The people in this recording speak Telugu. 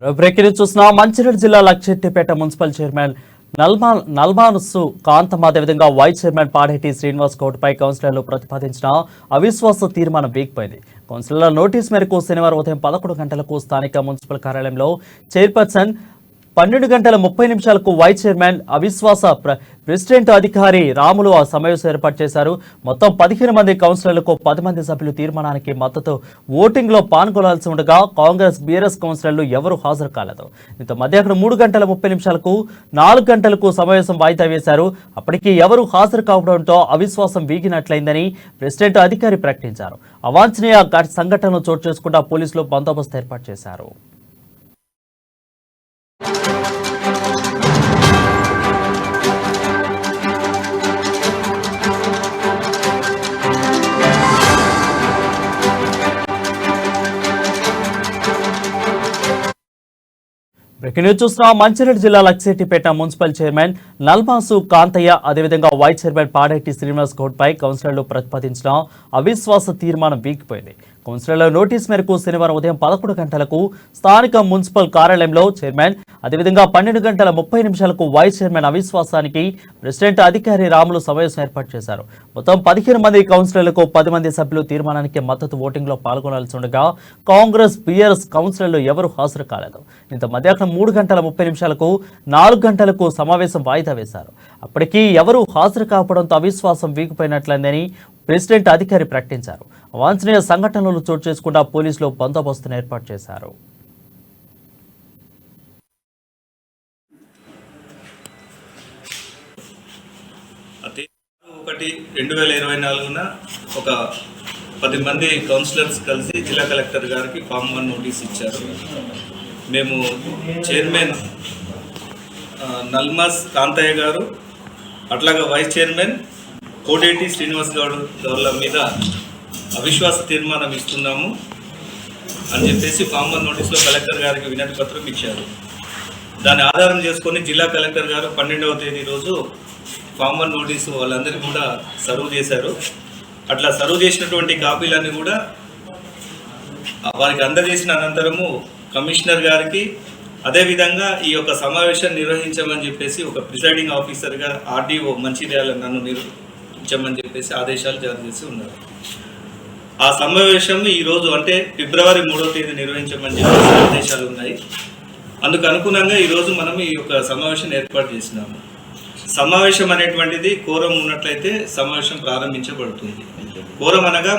బ్రేకింగ్ చూసిన మంచిర్యాల జిల్లా లక్షెట్టిపేట మున్సిపల్ చైర్మన్ నల్మానుసు కాంతం అదేవిధంగా వైస్ చైర్మన్ పాడేటి శ్రీనివాస్ గౌడ్పై కౌన్సిలర్లు ప్రతిపాదించిన అవిశ్వాస తీర్మానం వీగిపోయింది. కౌన్సిలర్ల నోటీస్ మేరకు శనివారం ఉదయం 11 గంటలకు స్థానిక మున్సిపల్ కార్యాలయంలో చైర్పర్సన్ 12 గంటల 30 నిమిషాలకు వైస్ చైర్మన్ అవిశ్వాస ప్రెసిడెంట్ అధికారి రాములు ఆ సమావేశం ఏర్పాటు చేశారు. మొత్తం 15 మంది కౌన్సిలర్లకు 10 మంది సభ్యులు తీర్మానానికి మద్దతు ఓటింగ్ లో పాల్గొనాల్సి ఉండగా కాంగ్రెస్ బీఆర్ఎస్ కౌన్సిలర్లు ఎవరూ హాజరు కాలేదు. దీంతో మధ్యాహ్నం 3 గంటల 30 నిమిషాలకు 4 గంటలకు సమావేశం వాయిదా వేశారు. అప్పటికి ఎవరూ హాజరు కావడంతో అవిశ్వాసం వీగినట్లయిందని ప్రెసిడెంట్ అధికారి ప్రకటించారు. అవాంఛనీయ సంఘటనలు చోటు చేసుకుంటా పోలీసులు బందోబస్తు ఏర్పాటు చేశారు. బ్రేకింగ్ న్యూస్ చూస్తున్న మంచిర్యాల జిల్లా లక్షెట్టిపేట మున్సిపల్ చైర్మన్ నల్మాసు కాంతయ్య అదేవిధంగా వైస్ చైర్మన్ పాడేటి శ్రీనివాస్ గౌడ్పై కౌన్సిలర్లు ప్రతిపాదించిన అవిశ్వాస తీర్మానం వీగిపోయింది. కౌన్సిలర్ల నోటీస్ మేరకు శనివారం ఉదయం 11 గంటలకు స్థానిక మున్సిపల్ కార్యాలయంలో చైర్మన్ అదేవిధంగా 12 గంటల 30 నిమిషాలకు వైస్ చైర్మన్ అవిశ్వాసానికి ప్రెసిడెంట్ అధికారి రాములు సమావేశం ఏర్పాటు చేశారు. మొత్తం 15 మంది కౌన్సిలర్లకు 10 మంది సభ్యులు తీర్మానానికి మద్దతు ఓటింగ్ లో పాల్గొనాల్సి ఉండగా కాంగ్రెస్ బీఆర్ఎస్ కౌన్సిలర్లు ఎవరూ హాజరు కాలేదు. ఇంత మధ్యాహ్నం 3 గంటల 30 నిమిషాలకు 4 గంటలకు సమావేశం వాయిదా వేశారు. అప్పటికీ ఎవరూ హాజరు కావడంతో అవిశ్వాసం వీగిపోయినట్లయిందని ప్రెసిడెంట్ అధికారి ప్రకటించారు. అవాంఛనీయ సంఘటనలు చోటు చేసుకుంటా పోలీసులు బందోబస్తును ఏర్పాటు చేశారు. ఒకటి 2024న ఒక 10 మంది కౌన్సిలర్స్ కలిసి జిల్లా కలెక్టర్ గారికి ఫామ్ 1 నోటీస్ ఇచ్చారు. మేము చైర్మన్ నల్మాస్ కాంతయ్య గారు అట్లాగా వైస్ చైర్మన్ కోడేటి శ్రీనివాస్ గౌడ్ల మీద అవిశ్వాస తీర్మానం ఇస్తున్నాము అని చెప్పేసి ఫామ్ 1 నోటీస్లో కలెక్టర్ గారికి వినతి పత్రం ఇచ్చారు. దాన్ని ఆధారం చేసుకొని జిల్లా కలెక్టర్ గారు 12వ తేదీ రోజు ఫామ్ 1 నోటీసు వాళ్ళందరికీ కూడా సర్వ్ చేశారు. అట్లా సర్వ్ చేసినటువంటి కాపీలన్నీ కూడా వారికి అందజేసిన అనంతరము కమిషనర్ గారికి అదేవిధంగా ఈ యొక్క సమావేశం నిర్వహించమని చెప్పేసి ఒక ప్రిసైడింగ్ ఆఫీసర్గా ఆర్డీఓ మంచిర్యాల నన్ను నిర్వహించమని చెప్పేసి ఆదేశాలు జారీ చేసి ఉన్నారు. ఆ సమావేశం ఈరోజు అంటే ఫిబ్రవరి 3వ తేదీ నిర్వహించమని చెప్పేసి ఆదేశాలు ఉన్నాయి. అందుకు అనుగుణంగా ఈరోజు మనం ఈ యొక్క సమావేశం ఏర్పాటు చేసినాము. సమావేశం అనేటువంటిది కోరం ఉన్నట్లయితే సమావేశం ప్రారంభించబడుతుంది. కోరం అనగా